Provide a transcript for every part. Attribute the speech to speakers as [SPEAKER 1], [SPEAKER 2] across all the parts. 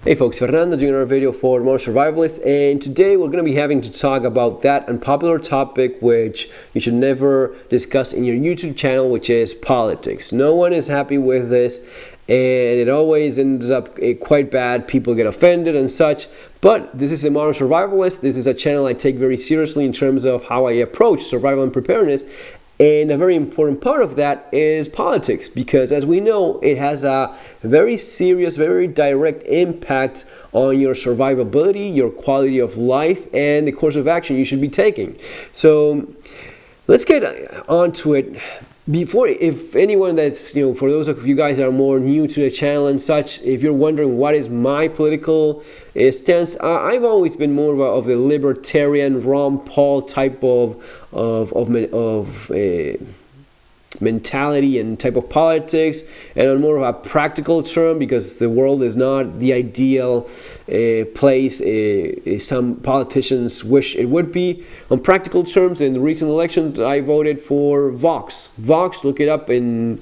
[SPEAKER 1] Hey folks, Fernando doing another video for More Survivalists, and today we're going to be having to talk about that unpopular topic which you should never discuss in your YouTube channel, which is politics. No one is happy with this, and it always ends up quite bad. People get offended and such, but this is a Modern Survivalist. This is a channel I take very seriously in terms of how I approach survival and preparedness. And a very important part of that is politics, because as we know, it has a very serious, very direct impact on your survivability, your quality of life, and the course of action you should be taking. So let's get onto it. Before, if anyone that's, for those of you guys that are more new to the channel and such, if you're wondering what is my political stance, I've always been more of the libertarian, Ron Paul type of mentality and type of politics, and on more of a practical term, because the world is not the ideal place some politicians wish it would be. On practical terms, in the recent elections, I voted for Vox. Vox, look it up in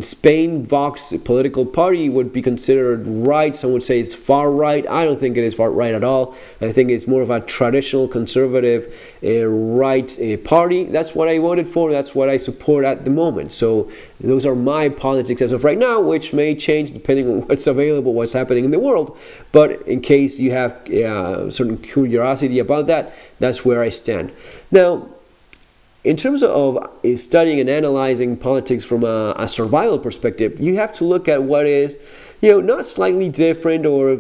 [SPEAKER 1] Spain. Vox, a political party, would be considered right. Some would say it's far right. I don't think it is far right at all. I think it's more of a traditional conservative right party. That's what I voted for. That's what I support at the moment. So those are my politics as of right now, which may change depending on what's available, what's happening in the world. But in case you have certain curiosity about that, that's where I stand. Now, in terms of studying and analyzing politics from a survival perspective, you have to look at what is, not slightly different, or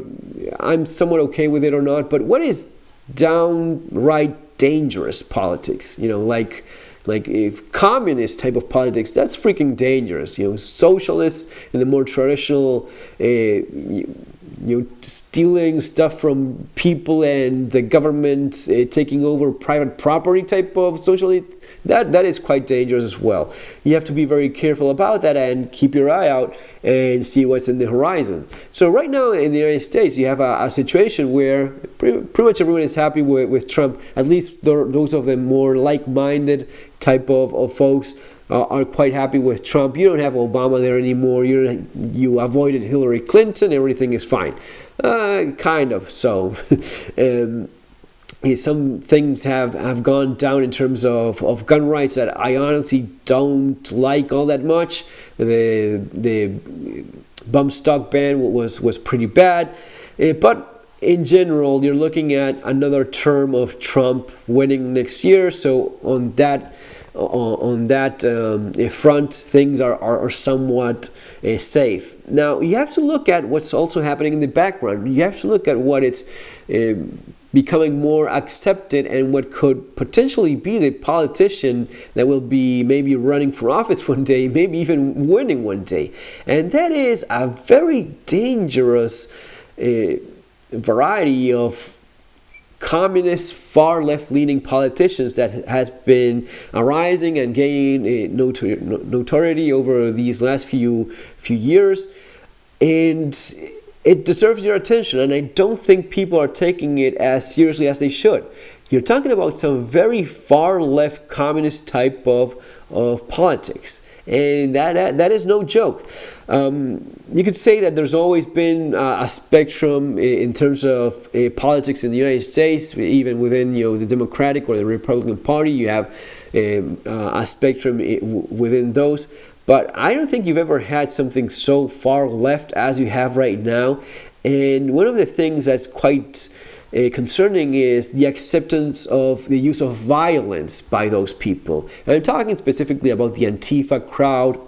[SPEAKER 1] I'm somewhat okay with it or not, but what is downright dangerous politics, like if communist type of politics, that's freaking dangerous. Socialists in the more traditional, stealing stuff from people and the government taking over private property type of socialism, that is quite dangerous as well. You have to be very careful about that and keep your eye out and see what's in the horizon. So right now in the United States, you have a situation where pretty much everyone is happy with Trump. At least those of the more like-minded type of folks are quite happy with Trump. You don't have Obama there anymore. You avoided Hillary Clinton. Everything is fine. Kind of. So some things have gone down in terms of gun rights that I honestly don't like all that much. The bump stock ban was pretty bad, but in general, you're looking at another term of Trump winning next year. So on that front, things are somewhat safe. Now, you have to look at what's also happening in the background. You have to look at what it's becoming more accepted, and what could potentially be the politician that will be maybe running for office one day, maybe even winning one day. And that is a very dangerous variety of communist, far left-leaning politicians that has been arising and gaining notoriety over these last few years, and it deserves your attention. And I don't think people are taking it as seriously as they should. You're talking about some very far left communist type of politics, and that is no joke. You could say that there's always been a spectrum in terms of politics in the United States, even within the Democratic or the Republican Party. You have a spectrum within those. But I don't think you've ever had something so far left as you have right now. And one of the things that's quite concerning is the acceptance of the use of violence by those people. And I'm talking specifically about the Antifa crowd,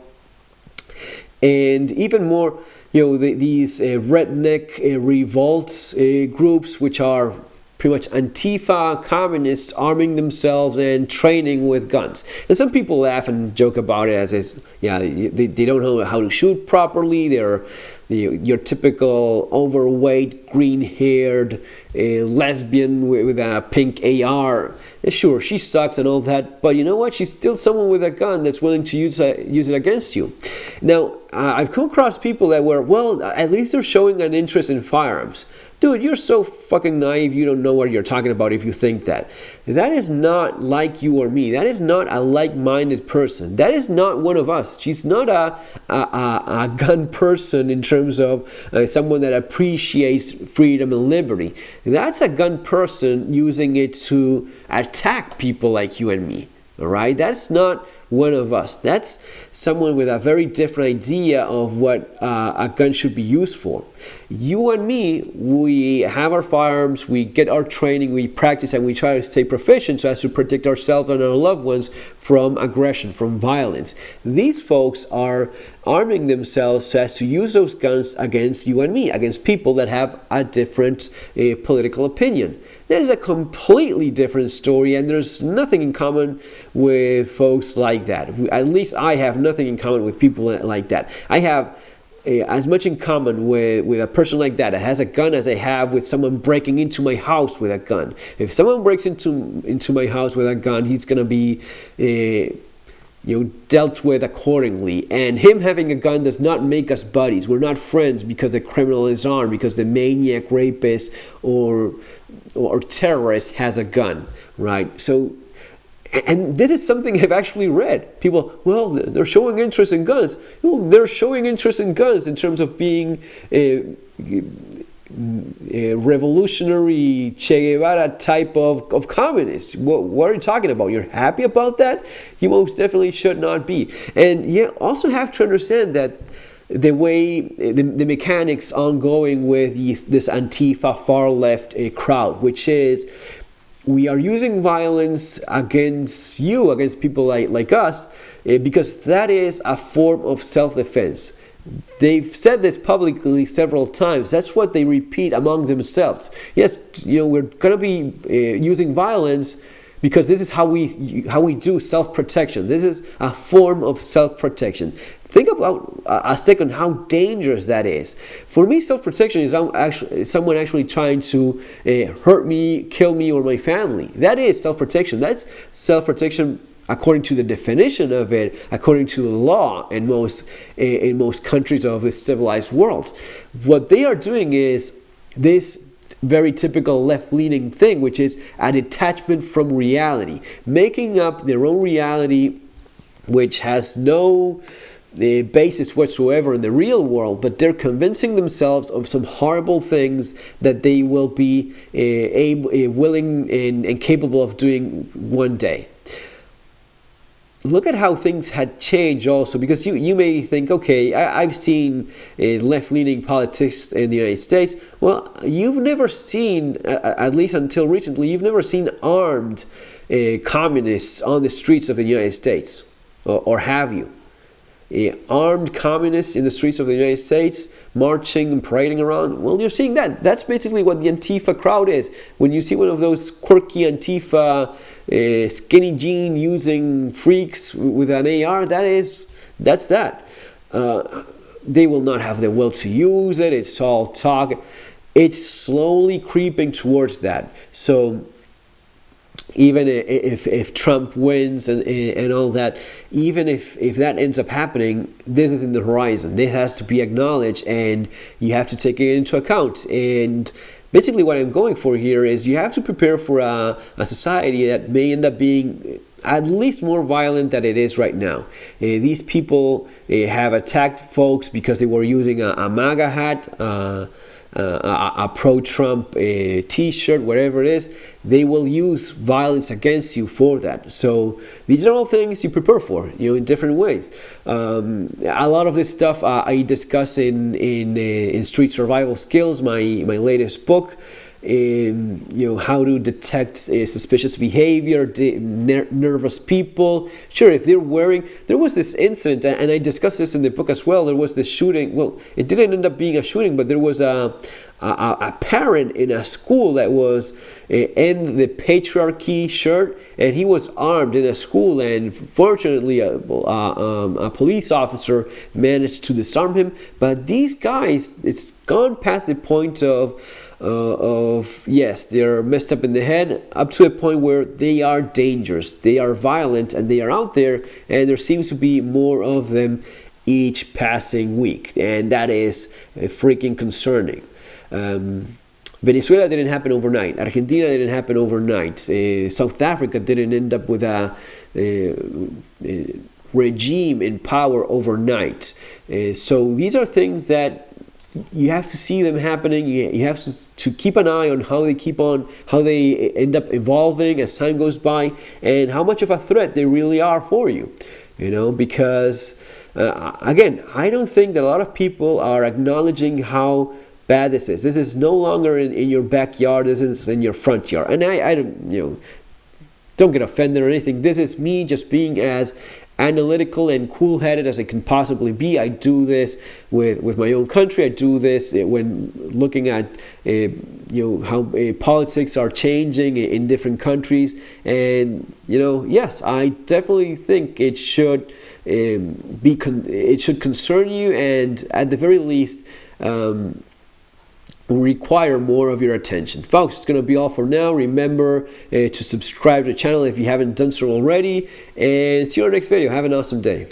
[SPEAKER 1] and even more, these redneck revolt groups, which are pretty much Antifa communists arming themselves and training with guns. And some people laugh and joke about it as they don't know how to shoot properly. They're your typical overweight, green-haired lesbian with a pink AR. Sure, she sucks and all that, but you know what? She's still someone with a gun that's willing to use it against you. Now, I've come across people that were, well, at least they're showing an interest in firearms. Dude, you're so fucking naive, you don't know what you're talking about if you think that. That is not like you or me. That is not a like-minded person. That is not one of us. She's not a gun person in terms terms of someone that appreciates freedom and liberty. That's a gun person using it to attack people like you and me. All right, that's not one of us. That's someone with a very different idea of what a gun should be used for. You and me, we have our firearms, we get our training, we practice, and we try to stay proficient so as to protect ourselves and our loved ones from aggression, from violence. These folks are arming themselves so as to use those guns against you and me, against people that have a different political opinion. That is a completely different story, and there's nothing in common with folks like that. At least I have nothing in common with people like that. I have as much in common with a person like that has a gun as I have with someone breaking into my house with a gun. If someone breaks into my house with a gun, he's going to be dealt with accordingly. And him having a gun does not make us buddies. We're not friends because the criminal is armed, because the maniac, rapist, or terrorist has a gun, right? So, and this is something I've actually read. People, well, they're showing interest in guns. Well, they're showing interest in guns in terms of being a revolutionary Che Guevara type of communist. What are you talking about? You're happy about that? You most definitely should not be. And you also have to understand that the way the mechanics ongoing with this Antifa far left crowd, which is we are using violence against you, against people like us, because that is a form of self-defense. They've said this publicly several times. That's what they repeat among themselves. Yes, we're going to be using violence because this is how we do self-protection. This is a form of self-protection. Think about a second how dangerous that is. For me, self-protection is someone actually trying to hurt me, kill me, or my family. That is self-protection. That's self-protection according to the definition of it, according to the law in most countries of the civilized world. What they are doing is this very typical left-leaning thing, which is a detachment from reality, making up their own reality, which has no basis whatsoever in the real world, but they're convincing themselves of some horrible things that they will be willing and capable of doing one day. Look at how things had changed also, because you may think, okay, I've seen left-leaning politics in the United States. Well, you've never seen, at least until recently, you've never seen armed communists on the streets of the United States, or have you? Armed communists in the streets of the United States marching and parading around. Well, you're seeing that. That's basically what the Antifa crowd is. When you see one of those quirky Antifa skinny jean using freaks with an AR, that's that. They will not have the will to use it. It's all talk. It's slowly creeping towards that. So even if Trump wins and all that, even if that ends up happening, this is in the horizon. This has to be acknowledged, and you have to take it into account. And basically what I'm going for here is you have to prepare for a society that may end up being at least more violent than it is right now. These people have attacked folks because they were using a MAGA hat, a pro-Trump t-shirt, whatever it is. They will use violence against you for that. So these are all things you prepare for, in different ways. A lot of this stuff I discuss in Street Survival Skills, my latest book. How to detect suspicious behavior, nervous people. Sure, if they're wearing, there was this incident, and I discussed this in the book as well. There was this shooting. Well, it didn't end up being a shooting, but there was a parent in a school that was in the patriarchy shirt, and he was armed in a school, and fortunately a police officer managed to disarm him. But these guys, it's gone past the point of yes, they're messed up in the head, up to a point where they are dangerous, they are violent, and they are out there, and there seems to be more of them each passing week, and that is freaking concerning. Venezuela didn't happen overnight. Argentina didn't happen overnight. South Africa didn't end up with a regime in power overnight. So these are things that you have to see them happening. You have to keep an eye on how they end up evolving as time goes by, and how much of a threat they really are for you. Because again, I don't think that a lot of people are acknowledging how bad this is. This is no longer in your backyard. This is in your front yard. And I don't get offended or anything. This is me just being as analytical and cool-headed as I can possibly be. I do this with my own country. I do this when looking at how politics are changing in different countries. And yes, I definitely think it should it should concern you, and at the very least require more of your attention. Folks, it's going to be all for now. Remember to subscribe to the channel if you haven't done so already, and see you in our next video. Have an awesome day.